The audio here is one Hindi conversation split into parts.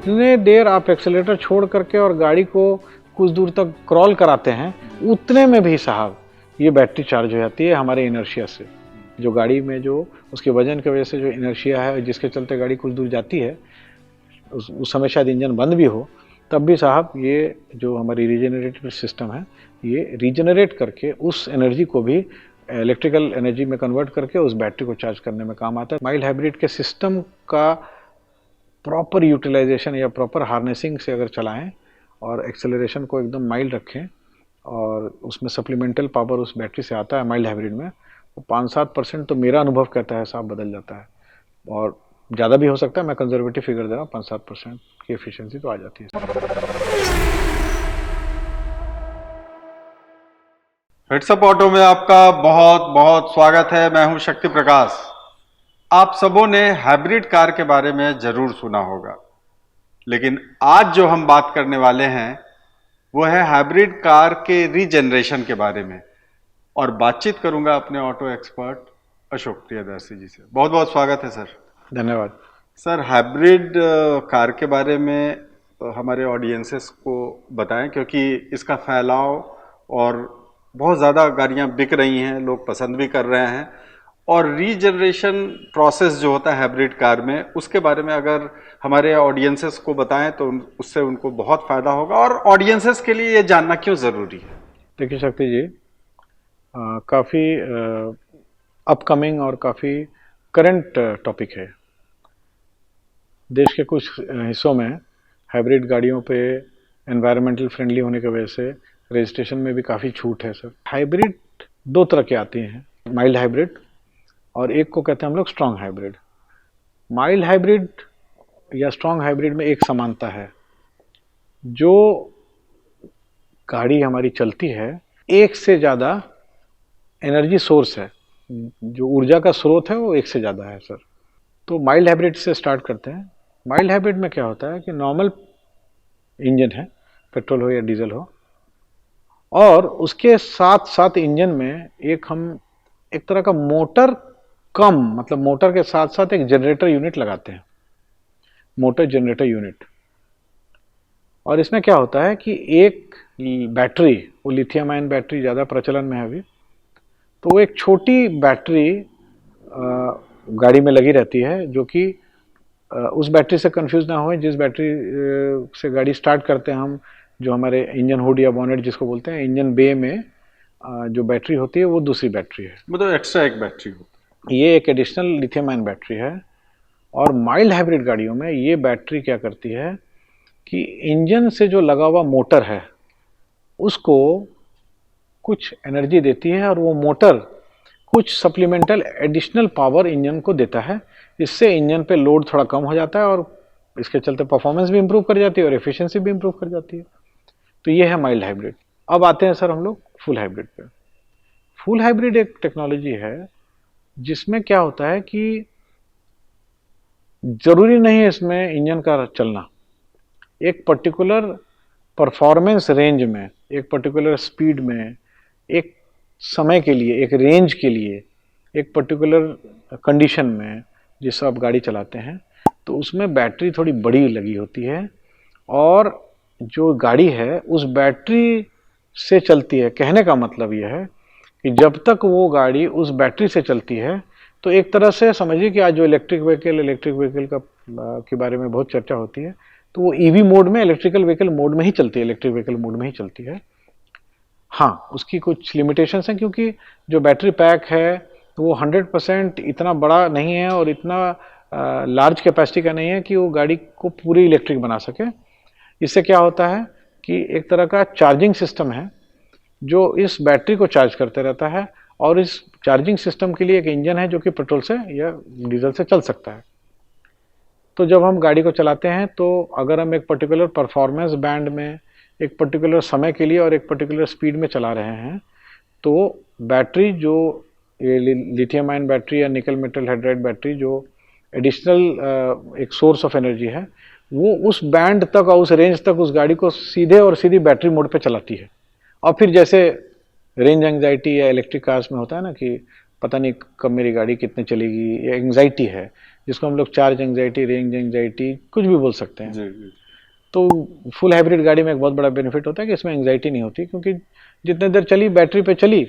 जितने देर आप एक्सेलेरेटर छोड़ करके और गाड़ी को कुछ दूर तक क्रॉल कराते हैं, उतने में भी साहब ये बैटरी चार्ज हो जाती है हमारे इनर्शिया से। जो गाड़ी में जो उसके वजन की वजह से जो इनर्शिया है, जिसके चलते गाड़ी कुछ दूर जाती है, उस समय शायद इंजन बंद भी हो, तब भी साहब ये जो हमारी रीजनरेटिव सिस्टम है, ये रीजनरेट करके उस एनर्जी को भी इलेक्ट्रिकल एनर्जी में कन्वर्ट करके उस बैटरी को चार्ज करने में काम आता है। माइल्ड हाइब्रिड के सिस्टम का प्रॉपर यूटिलाइजेशन या प्रॉपर हार्नेसिंग से अगर चलाएं और एक्सेलरेशन को एकदम माइल्ड रखें और उसमें सप्लीमेंटल पावर उस बैटरी से आता है माइल्ड हाइब्रिड में, तो 5-7% तो मेरा अनुभव कहता है साहब बदल जाता है। और ज़्यादा भी हो सकता है, मैं कंजर्वेटिव फिगर दे रहा हूँ, 5-7% की एफिशिएंसी तो आ जाती है। हेड्सअप ऑटो में आपका बहुत बहुत स्वागत है। मैं हूं शक्ति प्रकाश। आप सबों ने हाइब्रिड कार के बारे में जरूर सुना होगा, लेकिन आज जो हम बात करने वाले हैं वो है हाइब्रिड कार के रीजनरेशन के बारे में, और बातचीत करूंगा अपने ऑटो एक्सपर्ट अशोक प्रियदर्शी जी से। बहुत बहुत स्वागत है सर। धन्यवाद सर, हाइब्रिड कार के बारे में हमारे ऑडियंसेस को बताएं, क्योंकि इसका फैलाव और बहुत ज़्यादा गाड़ियां बिक रही हैं, लोग पसंद भी कर रहे हैं, और रीजनरेशन प्रोसेस जो होता है हाइब्रिड कार में, उसके बारे में अगर हमारे ऑडियंसेस को बताएं तो उससे उनको बहुत फ़ायदा होगा। और ऑडियंसेस के लिए ये जानना क्यों ज़रूरी है? देखिए शक्ति जी, काफ़ी अपकमिंग और काफ़ी करंट टॉपिक है। देश के कुछ हिस्सों में हाइब्रिड गाड़ियों पे एनवायरमेंटल फ्रेंडली होने की वजह से रजिस्ट्रेशन में भी काफ़ी छूट है सर। हाइब्रिड दो तरह के आती हैं, माइल्ड हाइब्रिड और एक को कहते हैं हम लोग स्ट्रॉन्ग हाइब्रिड। माइल्ड हाइब्रिड या स्ट्रॉन्ग हाइब्रिड में एक समानता है, जो गाड़ी हमारी चलती है एक से ज़्यादा एनर्जी सोर्स है, जो ऊर्जा का स्रोत है वो एक से ज़्यादा है सर। तो माइल्ड हाइब्रिड से स्टार्ट करते हैं। माइल्ड हाइब्रिड में क्या होता है कि नॉर्मल इंजन है, पेट्रोल हो या डीजल हो, और उसके साथ साथ इंजन में एक तरह का मोटर कम, मतलब मोटर के साथ साथ एक जनरेटर यूनिट लगाते हैं, मोटर जनरेटर यूनिट। और इसमें क्या होता है कि एक बैटरी, वो लिथियम आयन बैटरी ज़्यादा प्रचलन में है अभी, तो वो एक छोटी बैटरी गाड़ी में लगी रहती है, जो कि उस बैटरी से कंफ्यूज ना हो जिस बैटरी से गाड़ी स्टार्ट करते हैं हम, जो हमारे इंजन हुड या बॉनेट जिसको बोलते हैं, इंजन बे में जो बैटरी होती है वो दूसरी बैटरी है, मतलब एक्स्ट्रा एक बैटरी होती है। ये एक एडिशनल लिथियम आयन बैटरी है। और माइल्ड हाइब्रिड गाड़ियों में ये बैटरी क्या करती है कि इंजन से जो लगा हुआ मोटर है उसको कुछ एनर्जी देती है, और वो मोटर कुछ सप्लीमेंटल एडिशनल पावर इंजन को देता है। इससे इंजन पे लोड थोड़ा कम हो जाता है और इसके चलते परफॉर्मेंस भी इंप्रूव कर जाती है और एफिशिएंसी भी इंप्रूव कर जाती है। तो ये है माइल्ड हाइब्रिड। अब आते हैं सर हम लोग फुल हाइब्रिड पे। फुल हाइब्रिड एक टेक्नोलॉजी है जिसमें क्या होता है कि जरूरी नहीं है इसमें इंजन का चलना। एक पर्टिकुलर परफॉर्मेंस रेंज में, एक पर्टिकुलर स्पीड में, एक समय के लिए, एक रेंज के लिए, एक पर्टिकुलर कंडीशन में जिससे आप गाड़ी चलाते हैं, तो उसमें बैटरी थोड़ी बड़ी लगी होती है, और जो गाड़ी है उस बैटरी से चलती है। कहने का मतलब यह है कि जब तक वो गाड़ी उस बैटरी से चलती है, तो एक तरह से समझिए कि आज जो इलेक्ट्रिक व्हीकल का के बारे में बहुत चर्चा होती है, तो वो ईवी मोड में, इलेक्ट्रिकल व्हीकल मोड में ही चलती है, इलेक्ट्रिक व्हीकल मोड में ही चलती है। हाँ, उसकी कुछ लिमिटेशंस हैं, क्योंकि जो बैटरी पैक है तो वो 100% इतना बड़ा नहीं है और इतना लार्ज कैपेसिटी का नहीं है कि वो गाड़ी को पूरी इलेक्ट्रिक बना सके। इससे क्या होता है कि एक तरह का चार्जिंग सिस्टम है जो इस बैटरी को चार्ज करते रहता है, और इस चार्जिंग सिस्टम के लिए एक इंजन है जो कि पेट्रोल से या डीजल से चल सकता है। तो जब हम गाड़ी को चलाते हैं, तो अगर हम एक पर्टिकुलर परफॉर्मेंस बैंड में, एक पर्टिकुलर समय के लिए और एक पर्टिकुलर स्पीड में चला रहे हैं, तो बैटरी जो लिथियम आयन बैटरी या निकल मेटल हाइड्राइड बैटरी, जो एडिशनल एक सोर्स ऑफ एनर्जी है, वो उस बैंड तक और उस रेंज तक उस गाड़ी को सीधे और सीधी बैटरी मोड पे चलाती है। और फिर जैसे रेंज एंग्जाइटी या इलेक्ट्रिक कार्स में होता है ना कि पता नहीं कब मेरी गाड़ी कितने चलेगी, या एंग्जाइटी है जिसको हम लोग चार्ज एंग्जाइटी, रेंज एंग्जाइटी, कुछ भी बोल सकते हैं। जी। तो फुल हाइब्रिड गाड़ी में एक बहुत बड़ा बेनिफिट होता है कि इसमें एंग्जाइटी नहीं होती, क्योंकि जितने देर चली बैटरी पे चली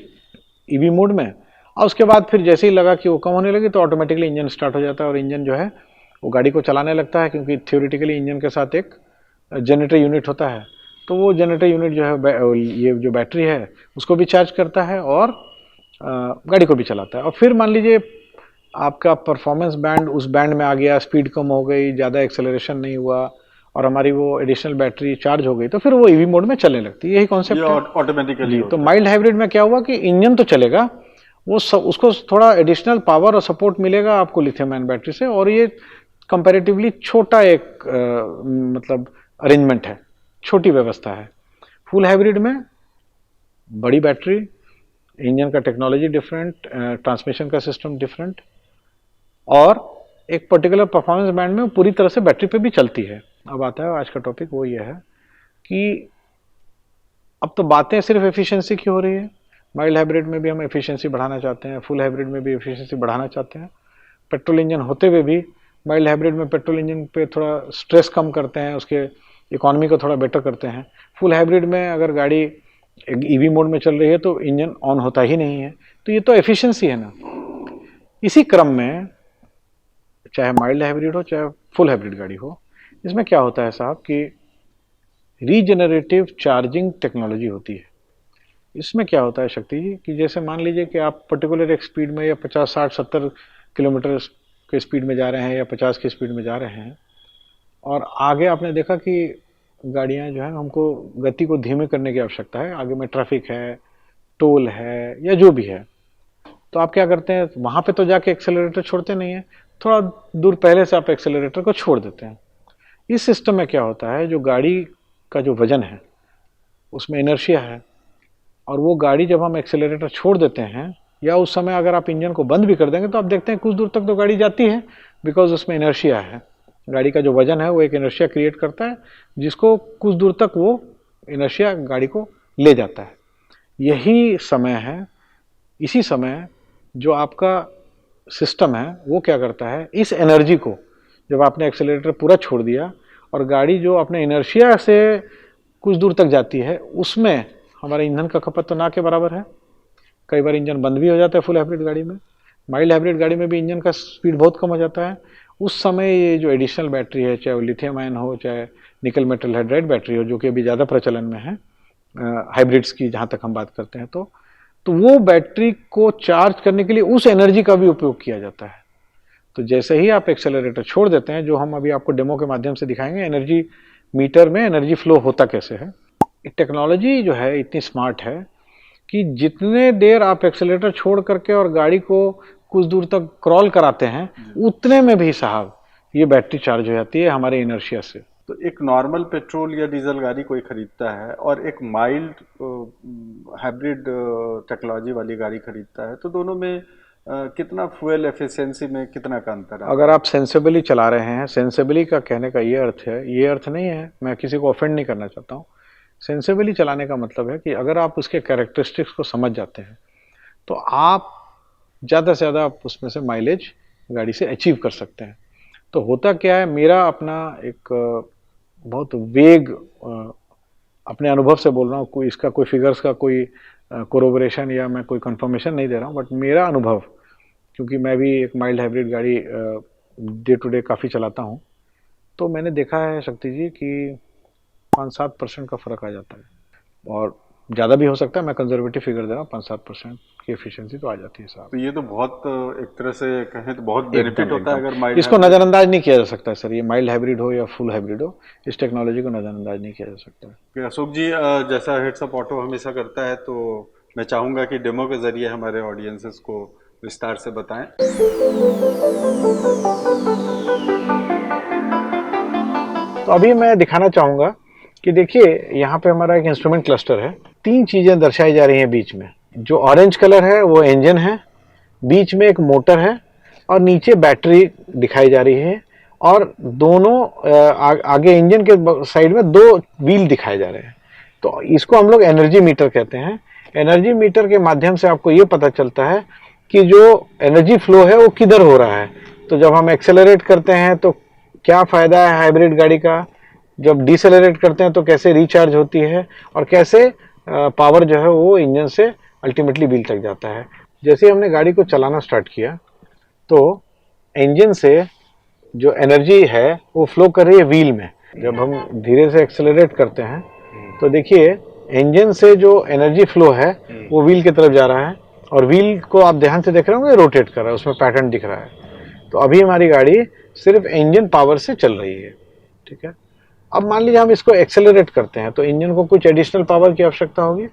ईवी मोड में, और उसके बाद फिर जैसे ही लगा कि वो कम होने लगी तो ऑटोमेटिकली इंजन स्टार्ट हो जाता है और इंजन जो है वो गाड़ी को चलाने लगता है, क्योंकि थ्योरेटिकली इंजन के साथ एक जनरेटर यूनिट होता है। तो वो जनरेटर यूनिट जो है ये जो बैटरी है उसको भी चार्ज करता है और गाड़ी को भी चलाता है। और फिर मान लीजिए आपका परफॉर्मेंस बैंड उस बैंड में आ गया, स्पीड कम हो गई, ज़्यादा एक्सेलरेशन नहीं हुआ और हमारी वो एडिशनल बैटरी चार्ज हो गई, तो फिर वो ईवी मोड में चलने लगती है। यही कॉन्सेप्ट है ऑटोमेटिकली। तो माइल्ड हाइब्रिड में क्या हुआ कि इंजन तो चलेगा, वो उसको थोड़ा एडिशनल पावर और सपोर्ट मिलेगा आपको लिथियम आयन बैटरी से, और ये कंपैरेटिवली छोटा एक मतलब अरेंजमेंट है, छोटी व्यवस्था है। फुल हाइब्रिड में बड़ी बैटरी, इंजन का टेक्नोलॉजी डिफरेंट, ट्रांसमिशन का सिस्टम डिफरेंट, और एक पर्टिकुलर परफॉर्मेंस बैंड में पूरी तरह से बैटरी पे भी चलती है। अब आता है आज का टॉपिक, वो ये है कि अब तो बातें सिर्फ एफिशिएंसी की हो रही है। माइल्ड हाइब्रिड में भी हम एफिशिएंसी बढ़ाना चाहते हैं, फुल हाइब्रिड में भी एफिशिएंसी बढ़ाना चाहते हैं। पेट्रोल इंजन होते हुए भी माइल्ड हाइब्रिड में पेट्रोल इंजन पे थोड़ा स्ट्रेस कम करते हैं, उसके इकोनॉमी को थोड़ा बेटर करते हैं। फुल हाइब्रिड में अगर गाड़ी ईवी मोड में चल रही है तो इंजन ऑन होता ही नहीं है, तो ये तो एफिशिएंसी है ना। इसी क्रम में चाहे माइल्ड हाइब्रिड हो चाहे फुल हाइब्रिड गाड़ी हो, इसमें क्या होता है साहब कि रीजेनरेटिव चार्जिंग टेक्नोलॉजी होती है। इसमें क्या होता है शक्ति जी कि जैसे मान लीजिए कि आप पर्टिकुलर एक स्पीड में या 50, 60, 70 किलोमीटर के स्पीड में जा रहे हैं या 50 की स्पीड में जा रहे हैं, और आगे आपने देखा कि गाड़ियां जो है हमको गति को धीमे करने की आवश्यकता है, आगे में ट्रैफिक है, टोल है या जो भी है, तो आप क्या करते हैं, वहां पे तो जाके एक्सेलरेटर छोड़ते नहीं है, थोड़ा दूर पहले से आप एक्सेलरेटर को छोड़ देते हैं। इस सिस्टम में क्या होता है, जो गाड़ी का जो वजन है उसमें इनर्शिया है, और वो गाड़ी जब हम एक्सेलरेटर छोड़ देते हैं या उस समय अगर आप इंजन को बंद भी कर देंगे तो आप देखते हैं कुछ दूर तक तो गाड़ी जाती है, बिकॉज उसमें इनर्शिया है। गाड़ी का जो वजन है वो एक इनर्शिया क्रिएट करता है, जिसको कुछ दूर तक वो इनर्शिया गाड़ी को ले जाता है। यही समय है, इसी समय जो आपका सिस्टम है वो क्या करता है, इस एनर्जी को जब आपने एक्सेलरेटर पूरा छोड़ दिया और गाड़ी जो अपने इनर्शिया से कुछ दूर तक जाती है, उसमें हमारे ईंधन का खपत तो ना के बराबर है। कई बार इंजन बंद भी हो जाता है फुल हाइब्रिड गाड़ी में। माइल्ड हाइब्रिड गाड़ी में भी इंजन का स्पीड बहुत कम हो जाता है। उस समय ये जो एडिशनल बैटरी है, चाहे वो लिथियम आयन हो चाहे निकल मेटल हाइड्राइड बैटरी हो, जो कि अभी ज़्यादा प्रचलन में है हाइब्रिड्स की जहाँ तक हम बात करते हैं, तो वो बैटरी को चार्ज करने के लिए उस एनर्जी का भी उपयोग किया जाता है। तो जैसे ही आप एक्सेलरेटर छोड़ देते हैं, जो हम अभी आपको डेमो के माध्यम से दिखाएंगे, एनर्जी मीटर में एनर्जी फ्लो होता कैसे है। टेक्नोलॉजी जो है इतनी स्मार्ट है कि जितने देर आप एक्सेलरेटर छोड़ करके और गाड़ी को कुछ दूर तक क्रॉल कराते हैं, उतने में भी साहब ये बैटरी चार्ज हो जाती है हमारे इनर्शिया से। तो एक नॉर्मल पेट्रोल या डीजल गाड़ी कोई खरीदता है और एक माइल्ड हाइब्रिड टेक्नोलॉजी वाली गाड़ी खरीदता है, तो दोनों में कितना फ्यूल एफिशिएंसी में कितना का अंतर है? अगर आप सेंसिबली चला रहे हैं, सेंसिबली का कहने का ये अर्थ है, ये अर्थ नहीं है, मैं किसी को ऑफेंड नहीं करना चाहता हूँ। सेंसिबली चलाने का मतलब है कि अगर आप उसके कैरेक्टरिस्टिक्स को समझ जाते हैं तो आप ज़्यादा से ज़्यादा आप उसमें से माइलेज गाड़ी से अचीव कर सकते हैं। तो होता क्या है, मेरा अपना एक बहुत वेग अपने अनुभव से बोल रहा हूँ, कोई इसका कोई फिगर्स का कोई कोरोबरेशन या मैं कोई कंफर्मेशन नहीं दे रहा हूँ, बट मेरा अनुभव, क्योंकि मैं भी एक माइल्ड हाइब्रिड गाड़ी डे टू डे काफ़ी चलाता हूँ, तो मैंने देखा है शक्ति जी कि 5-7% का फ़र्क आ जाता है, और ज़्यादा भी हो सकता है, मैं कंजर्वेटिव फिगर दे रहा हूँ, 5-7% की एफिशिएंसी तो आ जाती है साहब। तो ये तो बहुत एक तरह से कहें तो बहुत बेनिफिट होता है अगर माइल्ड। इसको नज़रअंदाज नहीं किया जा सकता है सर, ये माइल्ड हाइब्रिड हो या फुल हाइब्रिड हो, इस टेक्नोलॉजी को नज़रअंदाज नहीं किया जा सकता है। अशोक जी, जैसा हेड्स अप ऑटो हमेशा करता है, तो मैं चाहूँगा कि डेमो के ज़रिए हमारे ऑडियंसेस को विस्तार से बताएं। तो अभी मैं दिखाना चाहूँगा कि देखिए यहाँ पे हमारा एक इंस्ट्रूमेंट क्लस्टर है, 3 चीज़ें दर्शाई जा रही हैं बीच में। जो ऑरेंज कलर है वो इंजन है, बीच में एक मोटर है और नीचे बैटरी दिखाई जा रही है, और दोनों आगे इंजन के साइड में 2 व्हील दिखाए जा रहे हैं। तो इसको हम लोग एनर्जी मीटर कहते हैं। एनर्जी मीटर के माध्यम से आपको ये पता चलता है कि जो एनर्जी फ्लो है वो किधर हो रहा है। तो जब हम एक्सेलरेट करते हैं तो क्या फ़ायदा है हाइब्रिड गाड़ी का, जब डिसेलरेट करते हैं तो कैसे रिचार्ज होती है और कैसे पावर जो है वो इंजन से अल्टीमेटली व्हील तक जाता है। जैसे ही हमने गाड़ी को चलाना स्टार्ट किया तो इंजन से जो एनर्जी है वो फ्लो कर रही है व्हील में। जब हम धीरे से एक्सेलरेट करते हैं तो देखिए इंजन से जो एनर्जी फ्लो है वो व्हील की तरफ जा रहा है और व्हील को आप ध्यान से देख रहे होंगे रोटेट कर रहा है, उसमें पैटर्न दिख रहा है। तो अभी हमारी गाड़ी सिर्फ इंजन पावर से चल रही है, ठीक है। अब मान लीजिए हम इसको एक्सेलरेट करते हैं तो इंजन को कुछ एडिशनल पावर की आवश्यकता होगी।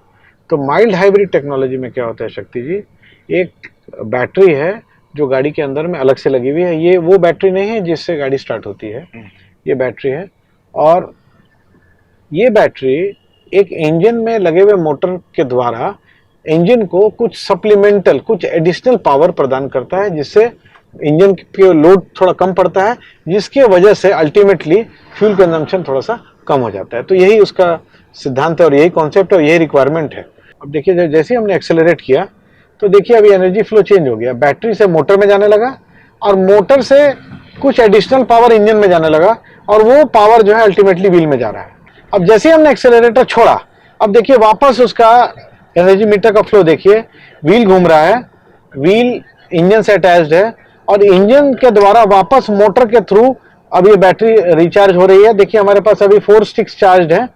तो माइल्ड हाइब्रिड टेक्नोलॉजी में क्या होता है शक्ति जी, एक बैटरी है जो गाड़ी के अंदर में अलग से लगी हुई है। ये वो बैटरी नहीं है जिससे गाड़ी स्टार्ट होती है, ये बैटरी है। और ये बैटरी एक इंजन में लगे हुए मोटर के द्वारा इंजन को कुछ सप्लीमेंटल, कुछ एडिशनल पावर प्रदान करता है, जिससे इंजन के लोड थोड़ा कम पड़ता है, जिसकी वजह से अल्टीमेटली फ्यूल कंजम्पशन थोड़ा सा कम हो जाता है। तो यही उसका सिद्धांत है और यही कॉन्सेप्ट है और यही रिक्वायरमेंट है। अब देखिए जैसे हमने एक्सेलरेट किया तो देखिए अभी एनर्जी फ्लो चेंज हो गया, बैटरी से मोटर में जाने लगा और मोटर से कुछ एडिशनल पावर इंजन में जाने लगा और वो पावर जो है अल्टीमेटली व्हील में जा रहा है। अब जैसे हमने एक्सेलरेटर छोड़ा, अब देखिए वापस उसका एनर्जी मीटर का फ्लो देखिए, व्हील घूम रहा है, व्हील इंजन से अटैच्ड है और इंजन के द्वारा वापस मोटर के थ्रू अब ये बैटरी रिचार्ज हो रही है। देखिए हमारे पास अभी 4 स्टिक्स चार्ज है,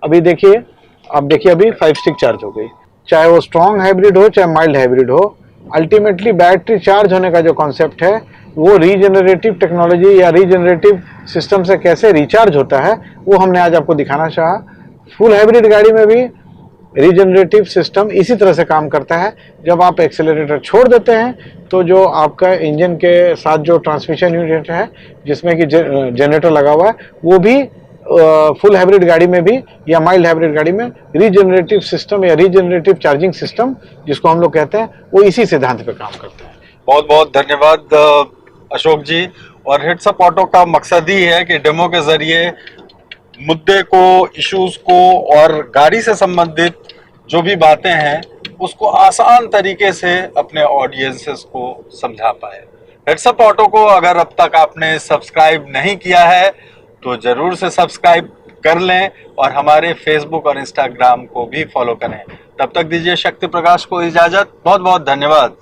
अभी देखिए, अब देखिए अभी 5 स्टिक चार्ज हो गई। चाहे वो स्ट्रॉन्ग हाइब्रिड हो चाहे माइल्ड हाइब्रिड हो, अल्टीमेटली बैटरी चार्ज होने का जो कॉन्सेप्ट है वो रीजनरेटिव टेक्नोलॉजी या रीजनरेटिव सिस्टम से कैसे रिचार्ज होता है वो हमने आज आपको दिखाना चाहा। फुल हाइब्रिड गाड़ी में भी रीजनरेटिव सिस्टम इसी तरह से काम करता है। जब आप एक्सेलरेटर छोड़ देते हैं तो जो आपका इंजन के साथ जो ट्रांसमिशन यूनिट है जिसमें कि जनरेटर लगा हुआ है वो भी फुल हाइब्रिड गाड़ी में भी या माइल्ड हाइब्रिड गाड़ी में रीजनरेटिव सिस्टम या रीजनरेटिव चार्जिंग सिस्टम जिसको हम लोग कहते हैं वो इसी सिद्धांत पे काम करते हैं। बहुत बहुत धन्यवाद अशोक जी। और हिट्स अप ऑटो का मकसद ही है कि डेमो के जरिए मुद्दे को, इश्यूज को और गाड़ी से संबंधित जो भी बातें हैं उसको आसान तरीके से अपने ऑडियंसेस को समझा पाए। हिट्स अप ऑटो को अगर अब तक आपने सब्सक्राइब नहीं किया है तो जरूर से सब्सक्राइब कर लें और हमारे फेसबुक और इंस्टाग्राम को भी फॉलो करें। तब तक दीजिए शक्ति प्रकाश को इजाजत। बहुत बहुत धन्यवाद।